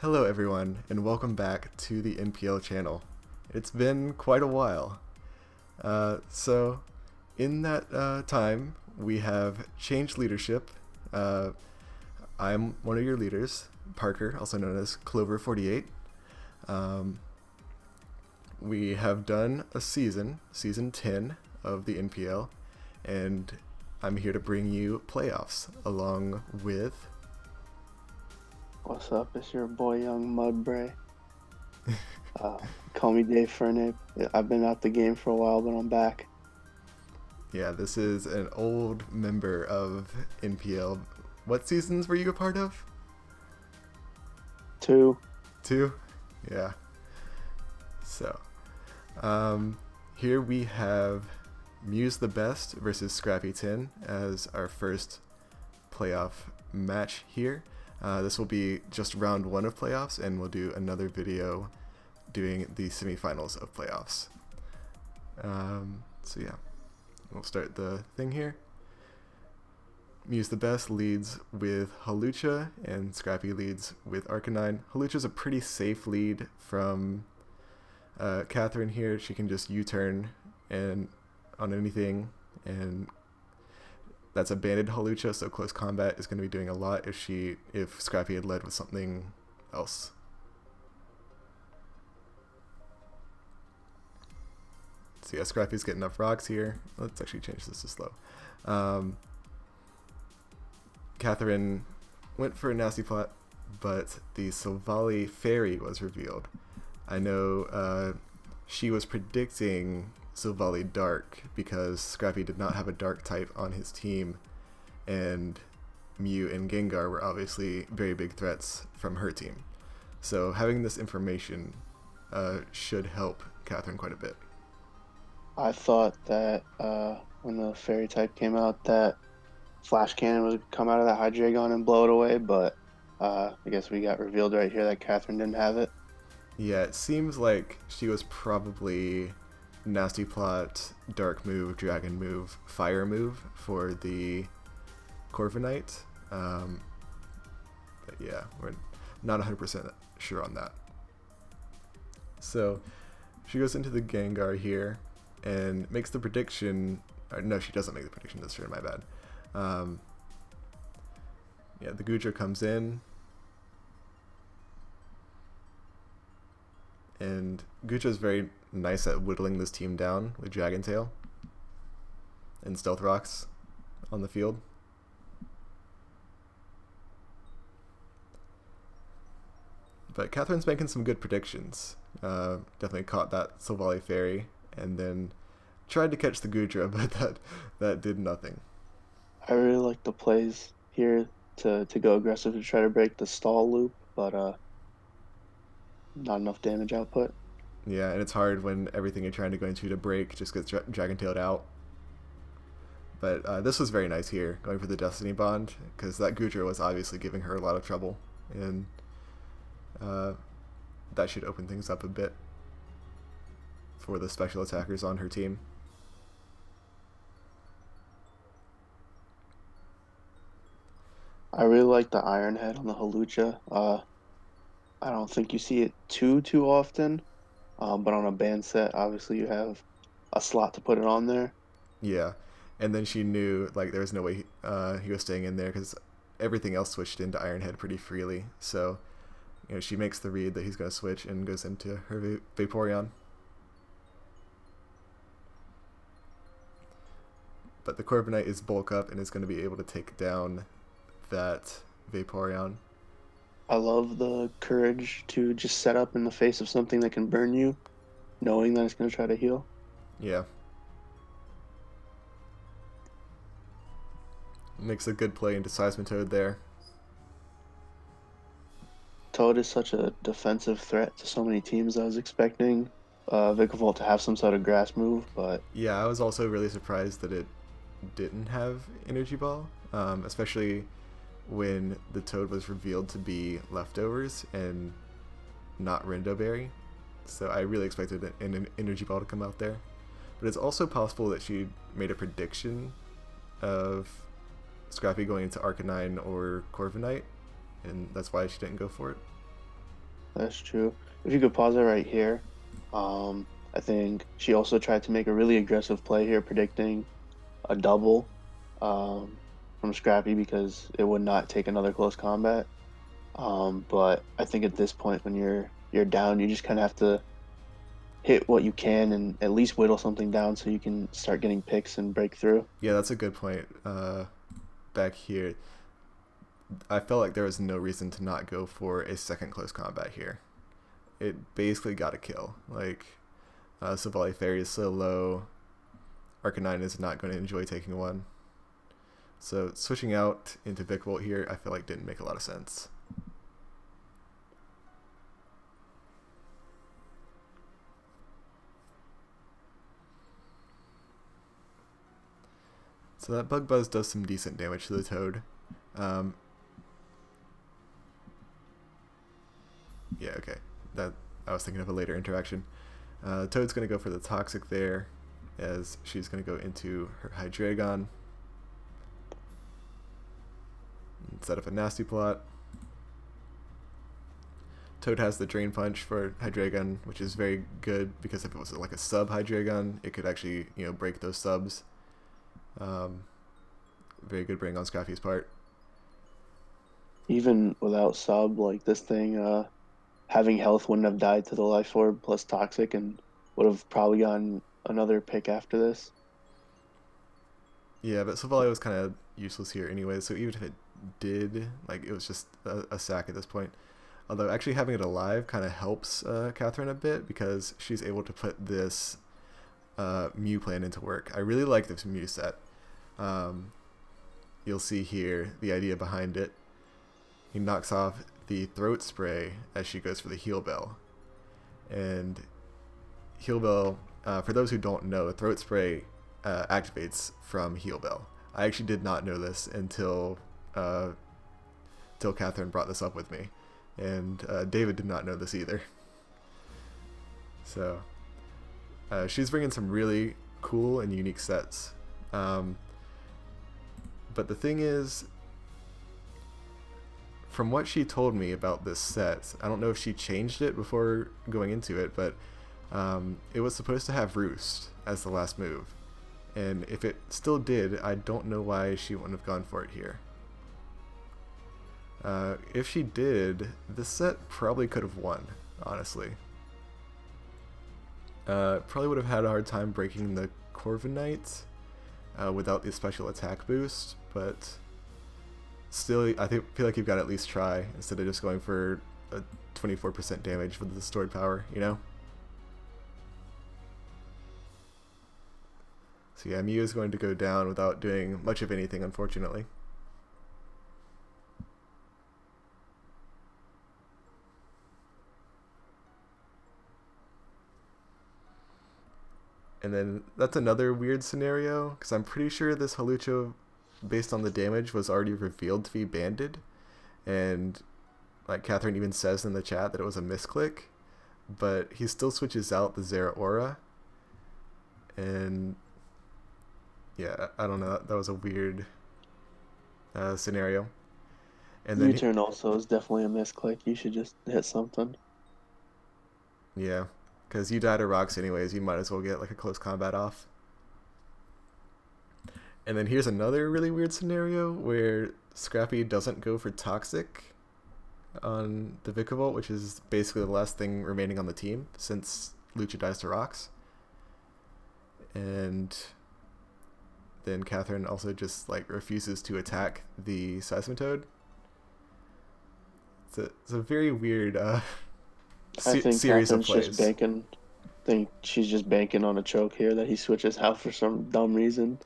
Hello everyone, and welcome back to the NPL channel. It's been quite a while. So, in that time, we have changed leadership. Uh, I'm one of your leaders, Parker, also known as klover48. Um, we have done a season 10 of the NPL, and I'm here to bring you playoffs along with What's up? It's your boy Young Mudbray. Uh, Call me Davfernape. I've been out the game for a while, but I'm back. Yeah, this is an old member of NPL. What seasons were you a part of? Two. Two? Yeah. So, um, here we have Muse the Best versus Scrappy 10 as our first playoff match here. This will be just round one of playoffs, and we'll do another video doing the semifinals of playoffs. So yeah, we'll start the thing here. Muse the Best leads with Halucha, and Scrappy leads with Arcanine. Halucha's a pretty safe lead from Catherine here. She can just U-turn and on anything, and that's a banded Halucha, so close combat is going to be doing a lot if Scrappy had led with something else. So yeah, Scrappy's getting enough rocks here. Let's actually change this to slow. Catherine went for a nasty plot, but the Silvally Fairy was revealed. I know she was predicting Silvally Dark because Scrappy did not have a Dark type on his team, and Mew and Gengar were obviously very big threats from her team. So having this information should help Catherine quite a bit. I thought that when the fairy type came out, that Flash Cannon would come out of that Hydreigon and blow it away, but I guess we got revealed right here that Catherine didn't have it. Yeah, it seems like she was probably Nasty Plot, Dark move, Dragon move, Fire move for the Corviknight. But yeah, we're not 100% sure on that. So she goes into the Gengar here and makes the prediction. Or no, she doesn't make the prediction this turn, my bad. Yeah, the Goodra comes in, and Gudra's very nice at whittling this team down with Dragon Tail and Stealth Rocks on the field. But Catherine's making some good predictions. Definitely caught that Silvally Fairy, and then tried to catch the Gudra, but that did nothing. I really like the plays here to go aggressive to try to break the stall loop, but not enough damage output. Yeah, and it's hard when everything you're trying to go into to break just gets Dragon Tailed out. But this was very nice here, going for the Destiny Bond, because that Gudra was obviously giving her a lot of trouble, and uh, that should open things up a bit for the special attackers on her team. I really like the Iron Head on the Halucha. I don't think you see it too often. But on a band set, obviously you have a slot to put it on there. Yeah, and then she knew like there was no way he was staying in there because everything else switched into Ironhead pretty freely. So she makes the read that he's going to switch and goes into her Vaporeon. But the Corviknight is bulk up and is going to be able to take down that Vaporeon. I love the courage to just set up in the face of something that can burn you, knowing that it's going to try to heal. Yeah, makes a good play into Seismitoad there. Toad is such a defensive threat to so many teams. I was expecting Vikavolt to have some sort of grass move, but Yeah, I was also really surprised that it didn't have Energy Ball, especially when the Toad was revealed to be leftovers and not Rindoberry. So I really expected an Energy Ball to come out there. But it's also possible that she made a prediction of Scrappy going into Arcanine or Corviknight, and that's why she didn't go for it. That's true. If you could pause it right here, I think she also tried to make a really aggressive play here, predicting a double from Scrappy because it would not take another close combat. But I think at this point, when you're down, you just kind of have to hit what you can and at least whittle something down so you can start getting picks and break through. Yeah, that's a good point. Back here, I felt like there was no reason to not go for a second close combat here. It basically got a kill. Like, Savali Fairy is so low. Arcanine is not going to enjoy taking one. So switching out into Vikavolt here, I feel like didn't make a lot of sense. So that Bug Buzz does some decent damage to the Toad. Um, yeah, okay. That I was thinking of a later interaction. Toad's going to go for the Toxic there, as she's going to go into her Hydreigon. Set up a nasty plot. Toad has the Drain Punch for Hydreigon, which is very good because if it was like a sub Hydreigon, it could actually break those subs. Very good bring on Scrappy's part. Even without sub, like this thing, having health wouldn't have died to the life orb plus toxic and would have probably gotten another pick after this. Yeah, but Silvally was kind of useless here anyway, so even if it did, like, it was just a sack at this point. Although actually having it alive kind of helps Catherine a bit because she's able to put this Mew plan into work. I really like this Mew set. You'll see here the idea behind it. He knocks off the Throat Spray as she goes for the Heal Bell. And Heal Bell, for those who don't know, Throat Spray activates from Heal Bell. I actually did not know this until Catherine brought this up with me. And David did not know this either. So she's bringing some really cool and unique sets. But the thing is, from what she told me about this set, I don't know if she changed it before going into it, but it was supposed to have Roost as the last move. And if it still did, I don't know why she wouldn't have gone for it here. If she did, this set probably could have won, honestly. Probably would have had a hard time breaking the Corviknight without the special attack boost, but still, feel like you've got to at least try instead of just going for a 24% damage with the stored power, So yeah, Mew is going to go down without doing much of anything, unfortunately. And then that's another weird scenario, because I'm pretty sure this Hawlucha, based on the damage, was already revealed to be banded. And like Catherine even says in the chat that it was a misclick, but he still switches out the Zeraora. And yeah, I don't know, that was a weird scenario. And then U-turn also is definitely a misclick. You should just hit something. Yeah, because you die to rocks anyways, you might as well get like a close combat off. And then here's another really weird scenario where Scrappy doesn't go for Toxic on the Vikavolt, which is basically the last thing remaining on the team since Lucha dies to rocks. And then Catherine also just like refuses to attack the Seismitoad. It's a very weird I think series of Catherine's plays. just banking. Think she's just banking on a choke here that he switches out for some dumb reason.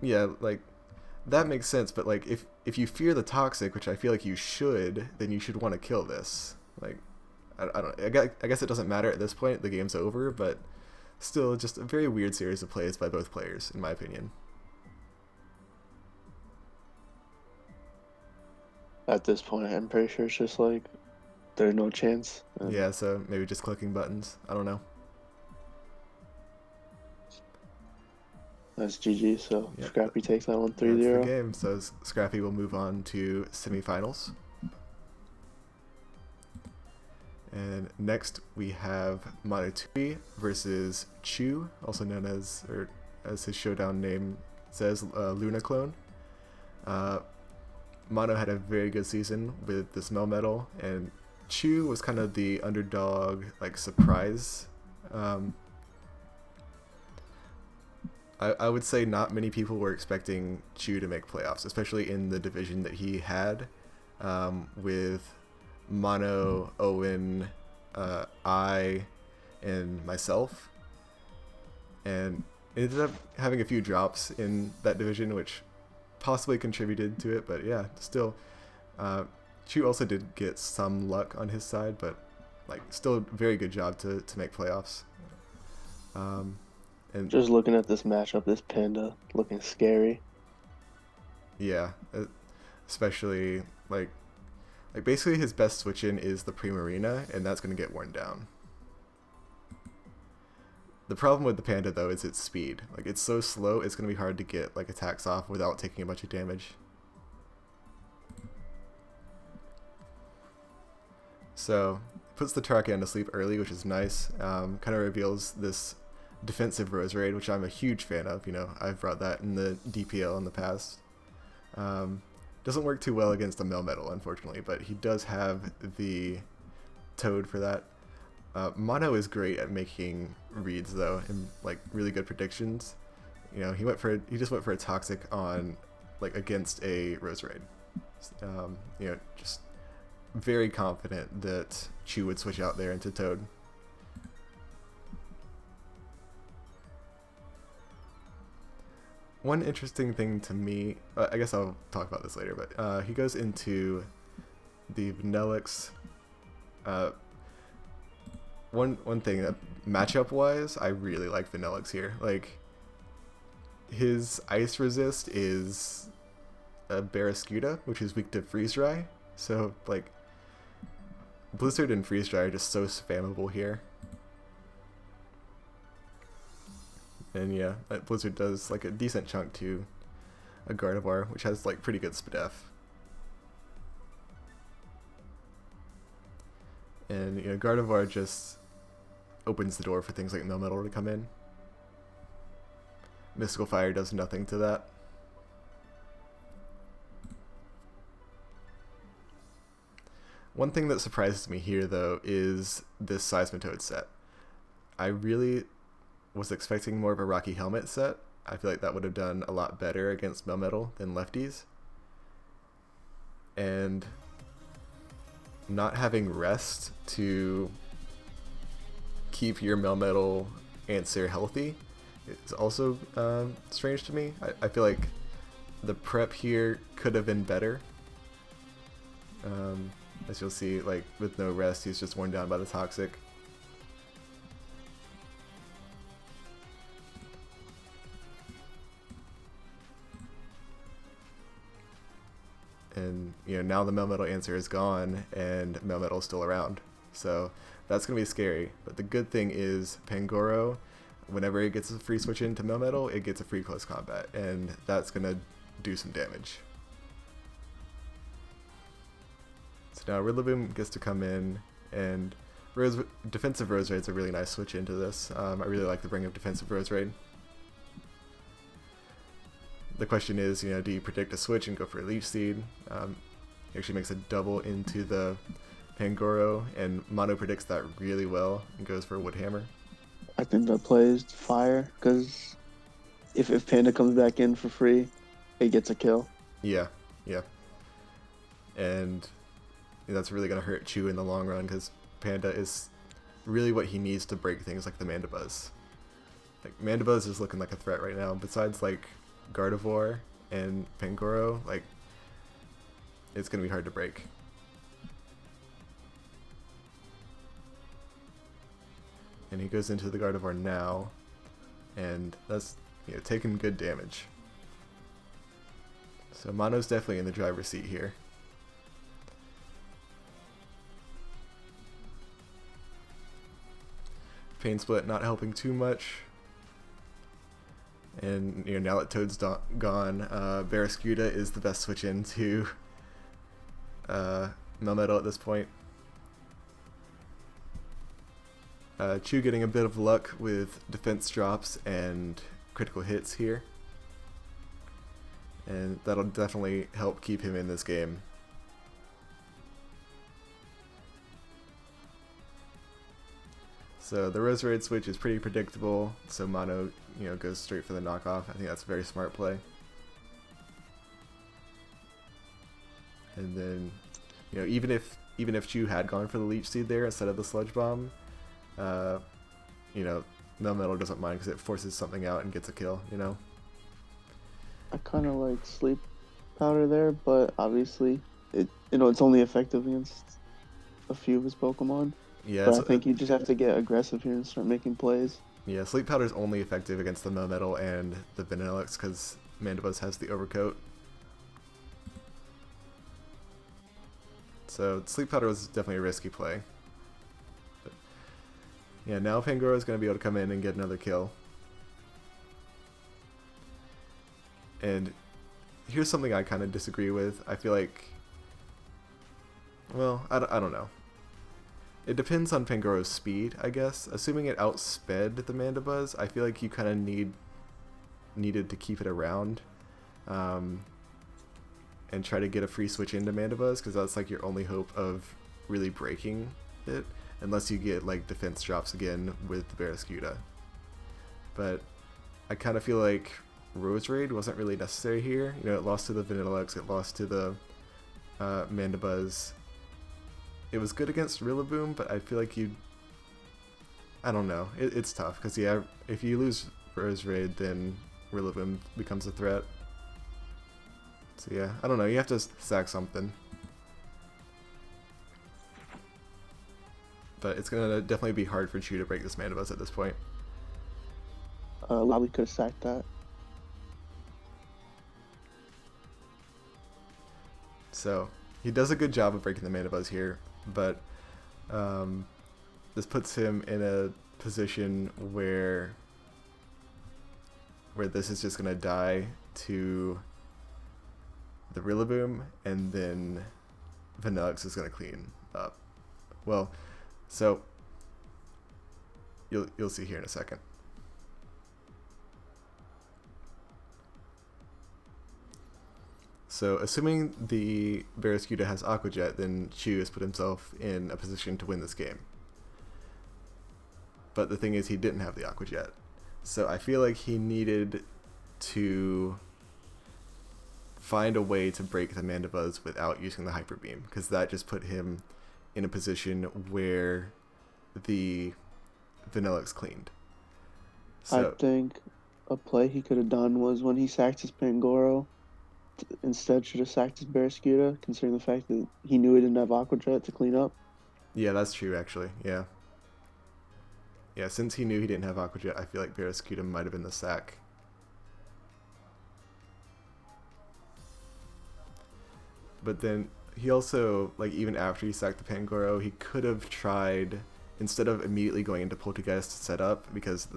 Yeah, like that makes sense, but like if you fear the Toxic, which I feel like you should, then you should want to kill this. Like I guess it doesn't matter at this point, the game's over, but still just a very weird series of plays by both players, in my opinion. At this point, I'm pretty sure it's just like there's no chance. Yeah, so maybe just clicking buttons. I don't know. That's GG. So Yep, Scrappy takes that one that's the 3-0. game. So Scrappy will move on to semifinals. And next we have Monotui versus Chu, also known as, or as his showdown name says, Luna Clone. Mono had a very good season with this Melmetal, and Chu was kind of the underdog, like, surprise. I would say not many people were expecting Chu to make playoffs, especially in the division that he had, with Mono, Owen, I, and myself. And it ended up having a few drops in that division, which possibly contributed to it, but yeah, still. Chu also did get some luck on his side, but like still a very good job to make playoffs. And Just looking at this matchup, this Panda looking scary. yeah, especially like basically his best switch in is the Primarina, and that's going to get worn down. The problem with the Panda though is its speed. Like it's so slow, it's going to be hard to get like attacks off without taking a bunch of damage. So puts the Trakan to sleep early, which is nice. Kind of reveals this defensive Rose Raid, which I'm a huge fan of. You know, I've brought that in the DPL in the past. Doesn't work too well against a Melmetal, unfortunately, but he does have the Toad for that. Mono is great at making reads though, and like really good predictions. You know, he just went for a Toxic on like against a Rose Raid. You know, just very confident that Chu would switch out there into Toad. One interesting thing to me, I guess I'll talk about this later, but he goes into the Vanillix. One thing that matchup wise, I really like Vanillix here. Like his ice resist is a Barraskewda, which is weak to freeze dry. So like Blizzard and freeze dry are just so spammable here. And yeah, Blizzard does like a decent chunk to a Gardevoir, which has like pretty good SPDEF. And you know, Gardevoir just opens the door for things like Melmetal to come in. Mystical Fire does nothing to that. One thing that surprises me here though is this Seismitoad set. I really was expecting more of a Rocky Helmet set. I feel like that would have done a lot better against Melmetal than lefties. And not having rest to keep your Melmetal answer healthy is also strange to me. I feel like the prep here could have been better. As you'll see, like with no rest, he's just worn down by the Toxic. And you know, now the Melmetal answer is gone and Melmetal's still around. So that's going to be scary. But the good thing is Pangoro, whenever it gets a free switch into Melmetal, it gets a free close combat. And that's going to do some damage. So now Rillaboom gets to come in, and defensive Rose Raid's a really nice switch into this. I really like the bring of defensive Rose Raid. The question is, you know, do you predict a switch and go for a Leech Seed? He actually makes a double into the Pangoro, and Mono predicts that really well and goes for a Wood Hammer. I think that plays Fire, because if Panda comes back in for free, it gets a kill. Yeah. And that's really going to hurt Chu in the long run, because Panda is really what he needs to break things like the Mandibuzz. Like, Mandibuzz is looking like a threat right now. Besides, like, Gardevoir and Pangoro, like, it's going to be hard to break. And he goes into the Gardevoir now, and that's, you know, taking good damage. So Mono's definitely in the driver's seat here. Pain Split not helping too much. And you know, now that Toad's gone, Barraskewda is the best switch into Melmetal at this point. Chu getting a bit of luck with defense drops and critical hits here. And that'll definitely help keep him in this game. So the Roserade switch is pretty predictable, so Mono, goes straight for the knockoff. I think that's a very smart play. And then, even if Chu had gone for the Leech Seed there instead of the Sludge Bomb, Melmetal doesn't mind because it forces something out and gets a kill, I kind of like Sleep Powder there, but obviously, it's only effective against a few of his Pokemon. Yeah, but I think you just have to get aggressive here and start making plays. Yeah, Sleep Powder is only effective against the Melmetal and the Vanillix because Mandibuzz has the Overcoat. So Sleep Powder was definitely a risky play. But yeah, now Pangoro is going to be able to come in and get another kill. And here's something I kind of disagree with. I feel like, well, I don't know. It depends on Pangoro's speed, I guess. Assuming it outsped the Mandibuzz, I feel like you kind of needed to keep it around and try to get a free switch into Mandibuzz, because that's like your only hope of really breaking it, unless you get like defense drops again with the Barraskewda. But I kind of feel like Roserade wasn't really necessary here. It lost to the Vanillix, it lost to the Mandibuzz. It was good against Rillaboom, but I feel like I don't know. It's tough, because yeah, if you lose Roserade, then Rillaboom becomes a threat. So yeah, I don't know. You have to sack something. But it's going to definitely be hard for Chu to break this Mandibuzz at this point. Lally could have sacked that. So he does a good job of breaking the Mandibuzz here, but this puts him in a position where this is just going to die to the Rillaboom, and then Vanillix is going to clean up. Well, so you'll see here in a second. So assuming the Barraskewda has Aqua Jet, then Chu has put himself in a position to win this game. But the thing is, he didn't have the Aqua Jet. So I feel like he needed to find a way to break the Mandibuzz without using the Hyper Beam, because that just put him in a position where the Vanillix cleaned. So, I think a play he could have done was when he sacked his Pangoro, instead should have sacked his Barraskewda, considering the fact that he knew he didn't have Aqua Jet to clean up. Yeah, that's true, actually. Yeah. Yeah, since he knew he didn't have Aqua Jet, I feel like Barraskewda might have been the sack. But then he also, like, even after he sacked the Pangoro, he could have tried, instead of immediately going into Poltergeist to set up, because,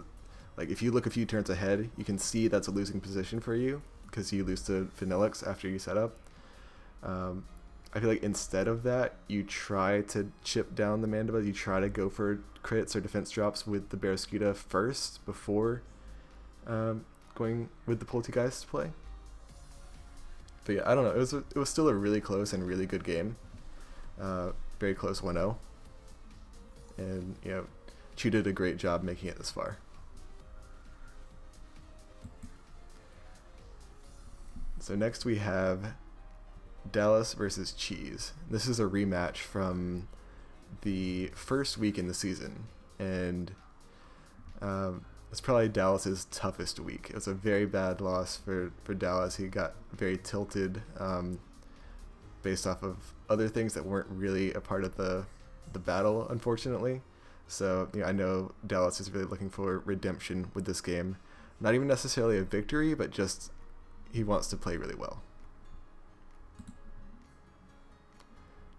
like, if you look a few turns ahead, you can see that's a losing position for you, because you lose to Vanillix after you set up. I feel like instead of that, you try to chip down the Mandibuzz, you try to go for crits or defense drops with the Barraskewda first before going with the Poltergeist play. But yeah, I don't know. It was still a really close and really good game. Very close 1-0. And, Chu did a great job making it this far. So next we have Dallas versus Cheese. This is a rematch from the first week in the season. And it's probably Dallas's toughest week. It was a very bad loss for Dallas. He got very tilted based off of other things that weren't really a part of the battle, unfortunately. So I know Dallas is really looking for redemption with this game. Not even necessarily a victory, but just he wants to play really well.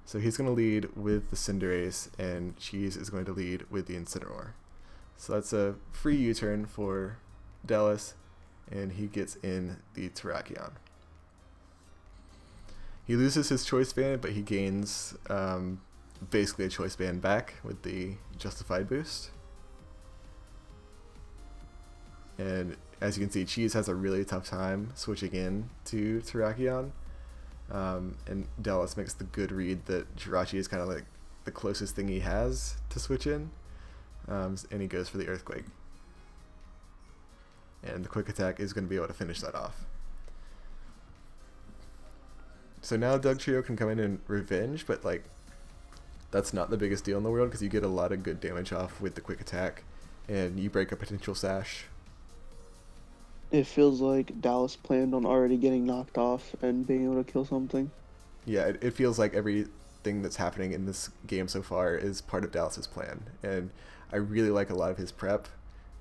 So he's going to lead with the Cinderace, and Cheese is going to lead with the Incineroar. So that's a free U-turn for Dallas, and he gets in the Terrakion. He loses his Choice Band, but he gains basically a Choice Band back with the Justified boost. And as you can see, Cheese has a really tough time switching in to Terrakion. And Dallas makes the good read that Jirachi is kind of like the closest thing he has to switch in. And he goes for the Earthquake. And the Quick Attack is going to be able to finish that off. So now Dugtrio can come in and revenge, but like that's not the biggest deal in the world because you get a lot of good damage off with the Quick Attack, and you break a potential Sash. It feels like Dallas planned on already getting knocked off and being able to kill something. Yeah, it feels like everything that's happening in this game so far is part of Dallas's plan, and I really like a lot of his prep.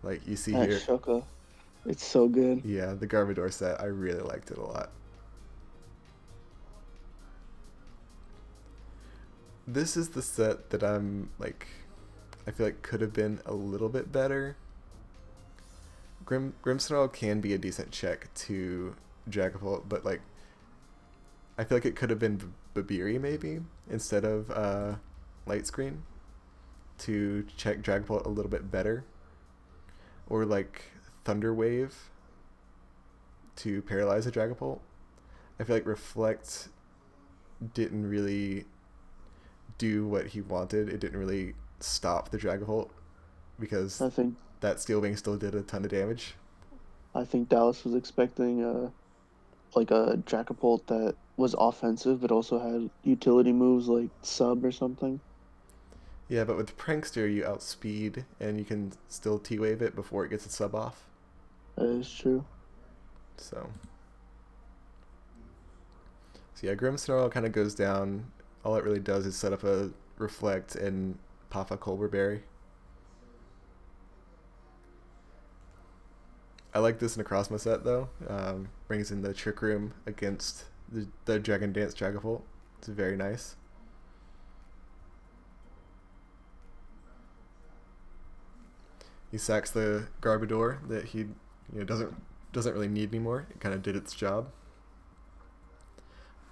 Like you see That here, Shuka, it's so good. yeah, the Garbodor set, I really liked it a lot. This is the set that I feel like could have been a little bit better. Grimmsnarl can be a decent check to Dragapult, but like I feel like it could have been Babiri maybe instead of Light Screen to check Dragapult a little bit better, or like Thunder Wave to paralyze a Dragapult. I feel like Reflect didn't really do what he wanted. It didn't really stop the Dragapult because I think that Steel Wing still did a ton of damage. I think Dallas was expecting like a Dracopult that was offensive but also had utility moves like sub or something. Yeah, but with Prankster, you outspeed and you can still T-Wave it before it gets a sub off. That is true. So yeah, Grimmsnarl kind of goes down. All it really does is set up a Reflect and pop a Colbur Berry. I like this Necrozma set though. Brings in the Trick Room against the Dragon Dance Dragapult. It's very nice. He sacks the Garbodor that he doesn't really need anymore. It kind of did its job.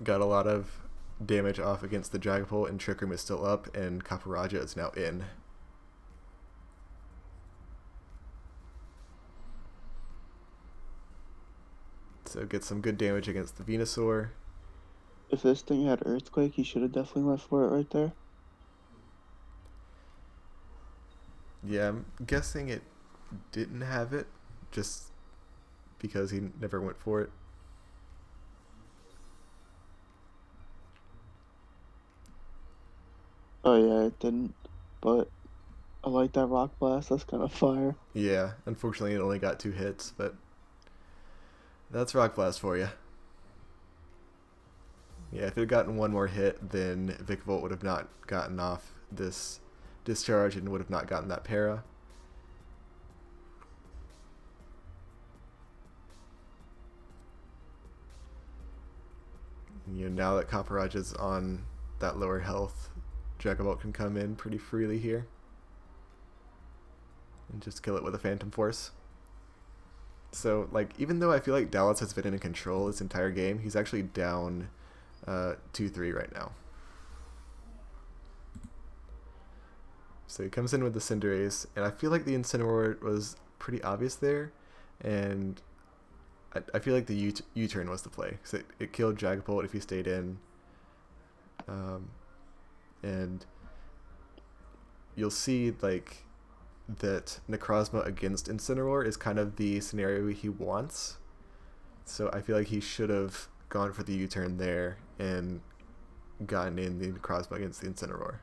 Got a lot of damage off against the Dragapult, and Trick Room is still up, and Kaparaja is now in. So get some good damage against the Venusaur. If this thing had Earthquake, he should have definitely went for it right there. Yeah, I'm guessing it didn't have it just because he never went for it. Oh yeah, it didn't. But I like that Rock Blast. That's kind of fire. Yeah, unfortunately it only got 2 hits, but that's Rock Blast for you. Yeah, if it had gotten one more hit, then Vikavolt would have not gotten off this discharge and would have not gotten that para. Now that Copperage is on that lower health, Dragapult can come in pretty freely here and just kill it with a Phantom Force. So, like, even though I feel like Dallas has been in control this entire game, he's actually down 2-3 right now. So he comes in with the Cinderace, and I feel like the Incineroar was pretty obvious there, and I feel like the U-turn was the play, because it killed Dragapult if he stayed in, and you'll see, like, that Necrozma against Incineroar is kind of the scenario he wants, so I feel like he should have gone for the U-turn there and gotten in the Necrozma against the Incineroar.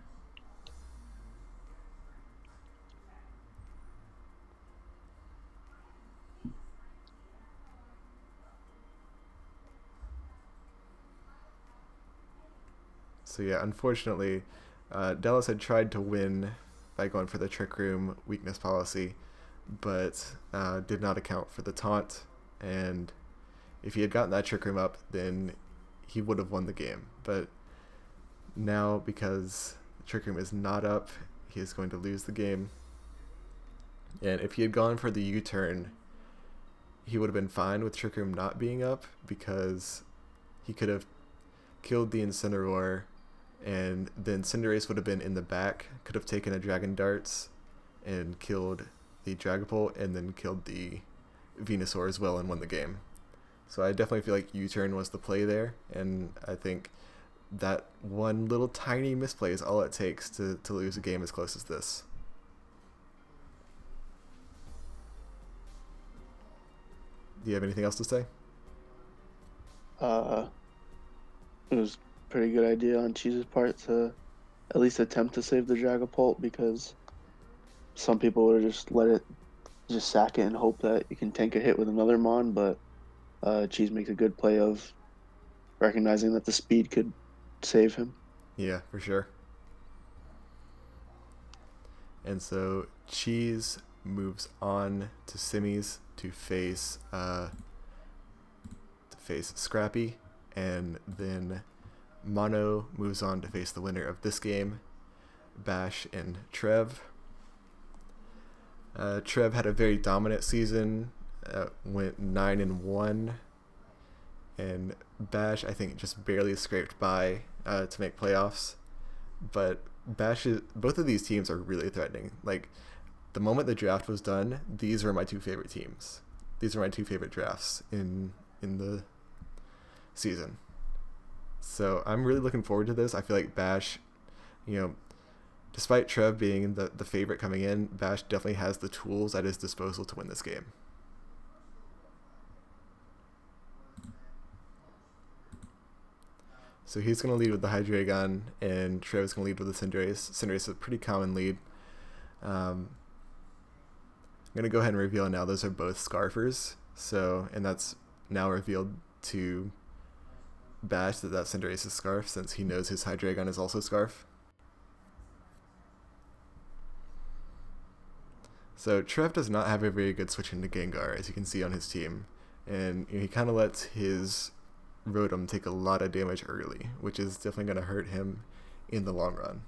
So yeah, unfortunately, Dallas had tried to win by going for the Trick Room weakness policy, but did not account for the taunt, and if he had gotten that Trick Room up, then he would have won the game. But now, because the Trick Room is not up, he is going to lose the game. And if he had gone for the U-turn, he would have been fine with Trick Room not being up, because he could have killed the Incineroar, and then Cinderace would have been in the back, could have taken a Dragon Darts and killed the Dragapult, and then killed the Venusaur as well and won the game. So I definitely feel like U-turn was the play there, and I think that one little tiny misplay is all it takes to lose a game as close as this. Do you have anything else to say? Uh, it was a pretty good idea on Cheese's part to at least attempt to save the Dragapult, because some people would just let it just sack it and hope that you can tank a hit with another Mon, but Cheese makes a good play of recognizing that the speed could save him. Yeah, for sure. And so Cheese moves on to semis to face Scrappy, and then Mono moves on to face the winner of this game, Bash and Trev. Trev had a very dominant season, went 9-1, and Bash I think just barely scraped by to make playoffs. But both of these teams are really threatening. Like, the moment the draft was done, these were my two favorite teams. These are my two favorite drafts in the season. So I'm really looking forward to this. I feel like Bash, despite Trev being the favorite coming in, Bash definitely has the tools at his disposal to win this game. So he's going to lead with the Hydreigon, and Trev's going to lead with the Cinderace. Cinderace is a pretty common lead. I'm going to go ahead and reveal now those are both Scarfers. And that's now revealed to Bash that Cinderace's Scarf, since he knows his Hydreigon is also Scarf. So Trev does not have a very good switch into Gengar, as you can see on his team. And he kind of lets his Rotom take a lot of damage early, which is definitely going to hurt him in the long run.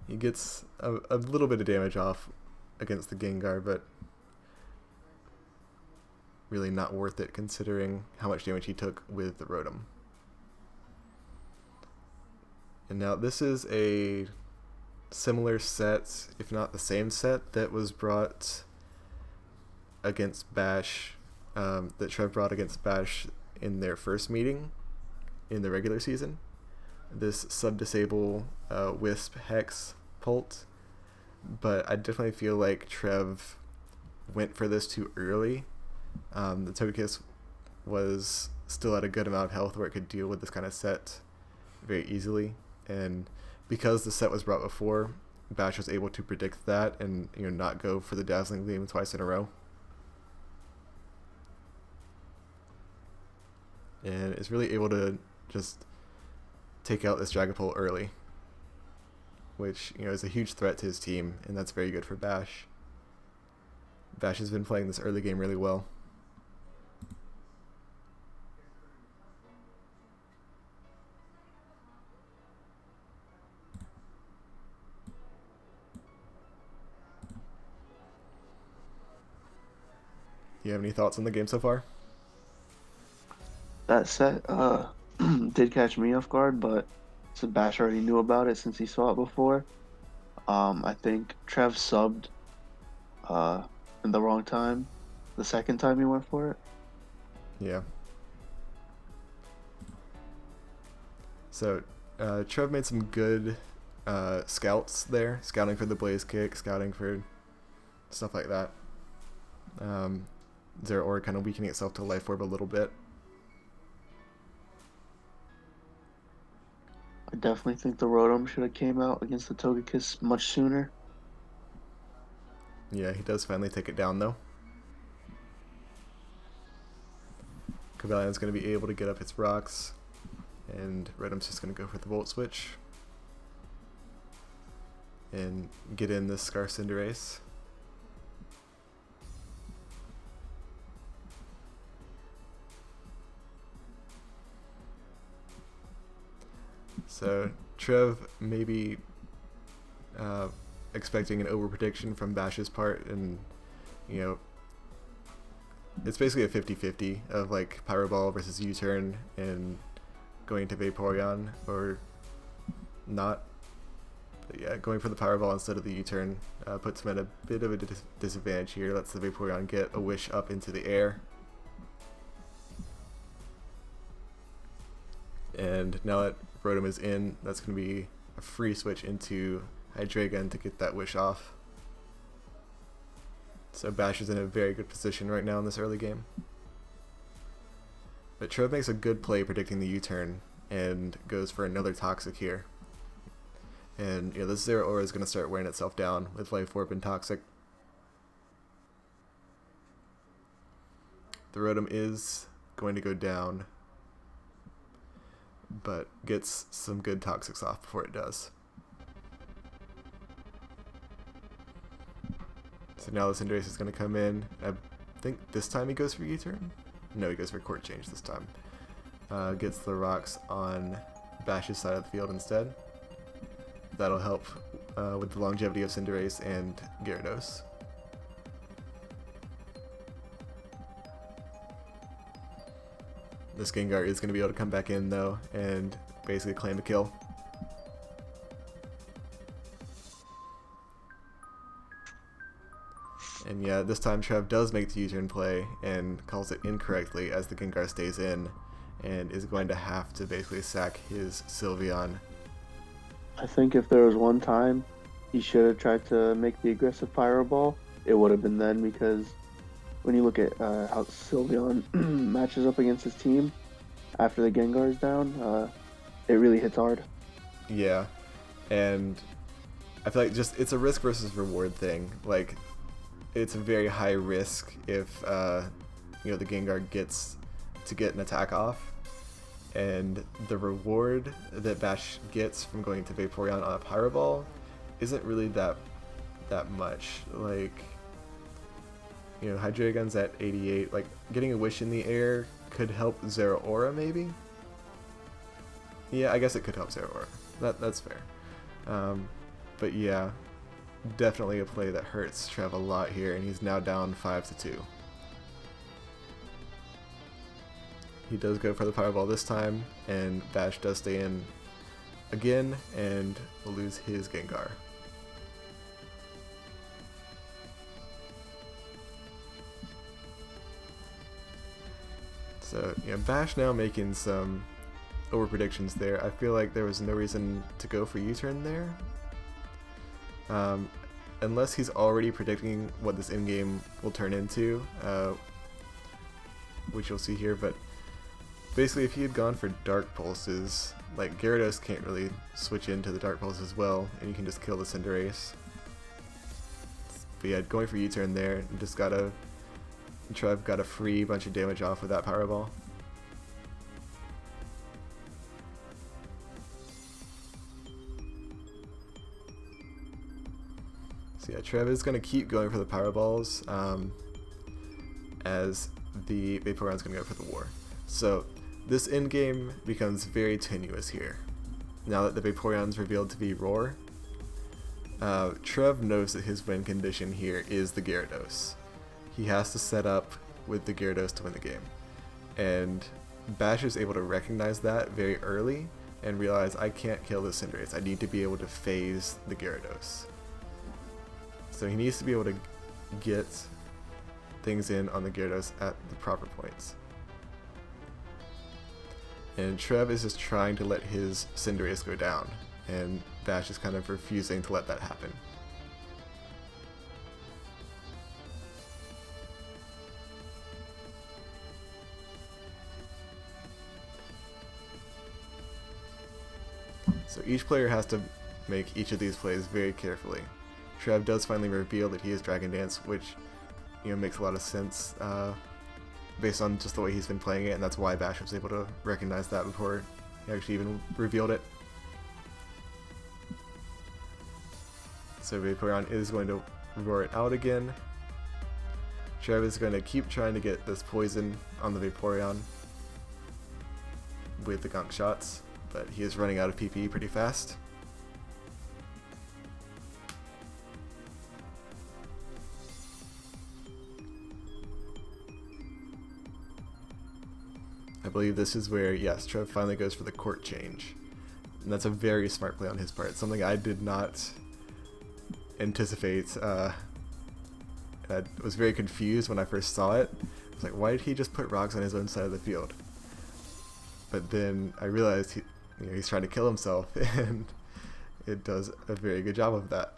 He gets a little bit of damage off against the Gengar, but really not worth it considering how much damage he took with the Rotom. And now this is a similar set, if not the same set, that was brought against Bash, that Trev brought against Bash in their first meeting in the regular season. This sub-disable Wisp Hex Pult, but I definitely feel like Trev went for this too early. The Togekiss was still at a good amount of health where it could deal with this kind of set very easily, and because the set was brought before, Bash was able to predict that and not go for the Dazzling Gleam twice in a row. And is really able to just take out this Dragapult early, which is a huge threat to his team, and that's very good for Bash. Bash has been playing this early game really well. Do you have any thoughts on the game so far? That set did catch me off guard, but Bash already knew about it since he saw it before. I think Trev subbed in the wrong time the second time he went for it. Yeah. So Trev made some good scouts there, scouting for the Blaze Kick, scouting for stuff like that. Zeraora kind of weakening itself to Life Orb a little bit. I definitely think the Rotom should have came out against the Togekiss much sooner. Yeah, he does finally take it down though. Cobalion's going to be able to get up its rocks, and Rotom's just going to go for the Volt Switch and get in this Scarf Cinderace. So Trev maybe expecting an over prediction from Bash's part, and it's basically a 50-50 of like Pyro Ball versus U-turn and going to Vaporeon or not. But yeah, going for the Powerball instead of the U-turn puts him at a bit of a disadvantage here. Lets the Vaporeon get a wish up into the air. And now that Rotom is in, that's going to be a free switch into Hydreigon to get that wish off. So Bash is in a very good position right now in this early game. But Trev makes a good play predicting the U-turn and goes for another Toxic here. And this Zeraora is going to start wearing itself down with Life Orb and Toxic. The Rotom is going to go down, but gets some good Toxics off before it does. So now the Cinderace is going to come in. I think this time he goes for U-turn? No, he goes for Court Change this time. Gets the rocks on Bash's side of the field instead. That'll help with the longevity of Cinderace and Gyarados. This Gengar is going to be able to come back in though and basically claim a kill. And yeah, this time Trev does make the U-turn play and calls it incorrectly as the Gengar stays in and is going to have to basically sack his Sylveon. I think if there was one time he should have tried to make the aggressive Fireball, it would have been then, because when you look at how Sylveon matches up against his team after the Gengar is down, it really hits hard. Yeah, and I feel like it's a risk versus reward thing. Like, it's a very high risk if the Gengar gets to get an attack off, and the reward that Bash gets from going to Vaporeon on a Pyro isn't really that much. Like, Hydreigon's at 88. Like, getting a wish in the air could help Zeraora maybe. Yeah, I guess it could help Zeraora. That's fair. But yeah, definitely a play that hurts Trev a lot here, and he's now down 5-2. He does go for the Fireball this time, and Bash does stay in again and will lose his Gengar. So, Bash now making some over predictions there. I feel like there was no reason to go for U-turn there. Unless he's already predicting what this in-game will turn into, which you'll see here, but basically if he had gone for Dark Pulses, like Gyarados can't really switch into the Dark Pulse as well, and you can just kill the Cinderace. But yeah, going for U-turn there, and just Trev got a free bunch of damage off with that Powerball. So yeah, Trev is going to keep going for the Powerballs as the Vaporeon's going to go for the War. So this endgame becomes very tenuous here. Now that the Vaporeon's revealed to be Roar, Trev knows that his win condition here is the Gyarados. He has to set up with the Gyarados to win the game. And Bash is able to recognize that very early and realize, I can't kill this Cinderace. I need to be able to phase the Gyarados. So he needs to be able to get things in on the Gyarados at the proper points. And Trev is just trying to let his Cinderace go down, and Bash is kind of refusing to let that happen. So each player has to make each of these plays very carefully. Trev does finally reveal that he is Dragon Dance, which makes a lot of sense based on just the way he's been playing it, and that's why Bash was able to recognize that before he actually even revealed it. So Vaporeon is going to roar it out again. Trev is going to keep trying to get this poison on the Vaporeon with the Gunk Shots, but he is running out of PP pretty fast. I believe this is where, yes, Trev finally goes for the Court Change. And that's a very smart play on his part. Something I did not anticipate. I was very confused when I first saw it. I was like, why did he just put rocks on his own side of the field? But then I realized he's trying to kill himself, and it does a very good job of that.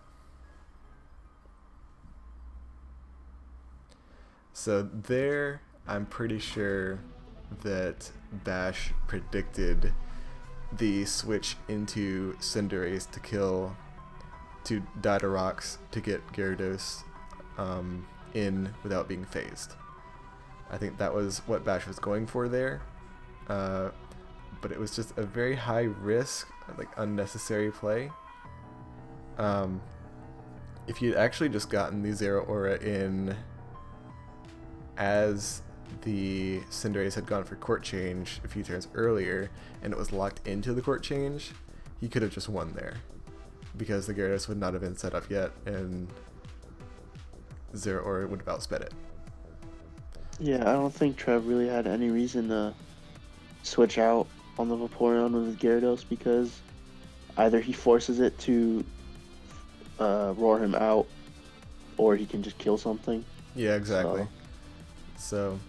So there, I'm pretty sure that Bash predicted the switch into Cinderace to die to rocks to get Gyarados in without being phased. I think that was what Bash was going for there. But it was just a very high risk, like unnecessary play. If you'd actually just gotten the Zeraora in as the Cinderace had gone for court change a few turns earlier and it was locked into the court change, he could have just won there because the Gyarados would not have been set up yet and Zeraora would have outsped it. Yeah, I don't think Trev really had any reason to switch out on the Vaporeon with his Gyarados because either he forces it to roar him out or he can just kill something. Yeah, exactly. So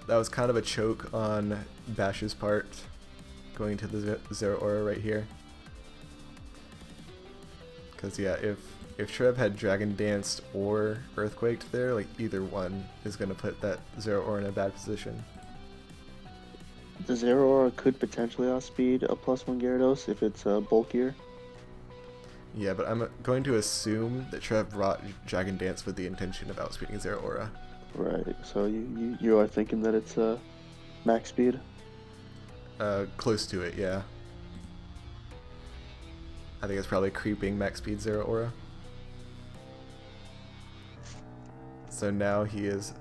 that was kind of a choke on Bash's part going to the Zeraora right here. Because yeah, if Trev had Dragon Danced or Earthquaked there, like either one is going to put that Zeraora in a bad position. The Zeraora could potentially outspeed a +1 Gyarados if it's bulkier. Yeah, but I'm going to assume that Trev brought Dragon Dance with the intention of outspeeding Zeraora. Right, so you are thinking that it's max speed? Close to it, yeah. I think it's probably creeping max speed Zeraora. So now he is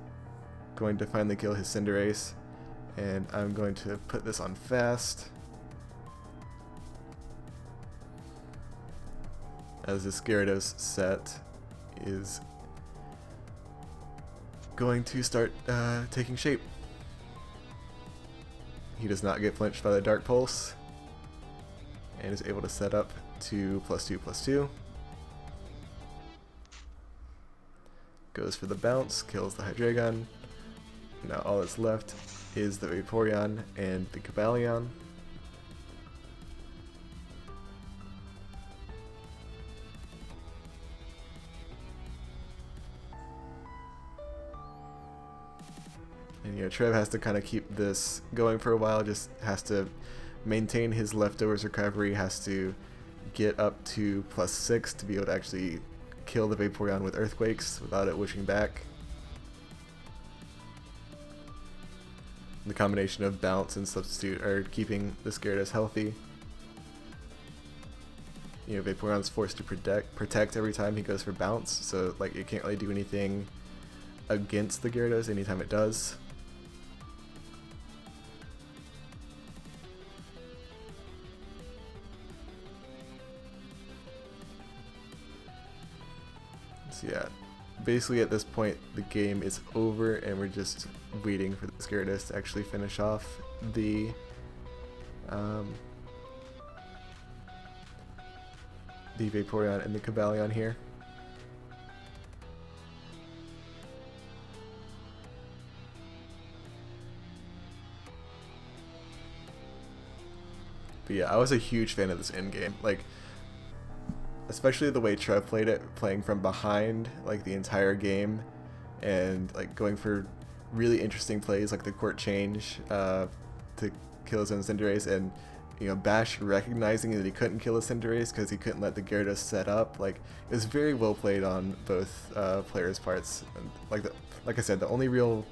going to finally kill his Cinderace, and I'm going to put this on fast. As this Gyarados set is going to start taking shape. He does not get flinched by the Dark Pulse and is able to set up to +2/+2. Goes for the bounce, kills the Hydreigon. Now all that's left is the Vaporeon and the Cobalion. And Trev has to kind of keep this going for a while, just has to maintain his leftovers recovery, has to get up to +6 to be able to actually kill the Vaporeon with Earthquakes without it wishing back. The combination of bounce and substitute are keeping this Gyarados healthy. Vaporeon's forced to protect every time he goes for bounce, so like it can't really do anything against the Gyarados anytime it does. So yeah, basically at this point the game is over and we're just waiting for the Gyarados to actually finish off the Vaporeon and the Cobalion here. But yeah, I was a huge fan of this end game. Like, especially the way Trev played it, playing from behind like the entire game and like going for really interesting plays like the court change to kill his own Cinderace, and Bash recognizing that he couldn't kill his Cinderace because he couldn't let the Gyarados set up. Like, it was very well played on both players' parts. And like I said, the only real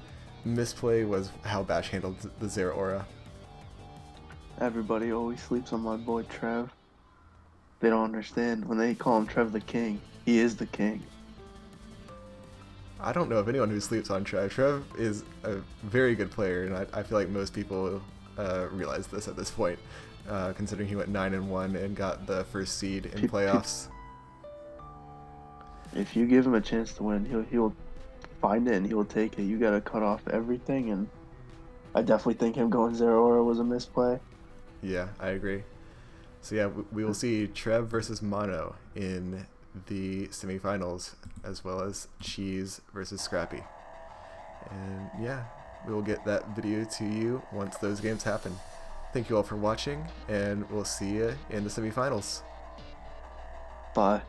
misplay was how Bash handled the Zeraora. Everybody always sleeps on my boy Trev. They don't understand. When they call him Trev the King, he is the king. I don't know of anyone who sleeps on Trev. Trev is a very good player, and I feel like most people realize this at this point, considering he went 9-1 and got the first seed in playoffs. If you give him a chance to win, he'll find it and he'll take it. You gotta cut off everything, and I definitely think him going Zeraora was a misplay. Yeah, I agree. So yeah, we will see Trev versus Mono in the semifinals, as well as Cheese versus Scrappy. And yeah, we will get that video to you once those games happen. Thank you all for watching, and we'll see you in the semifinals. Bye.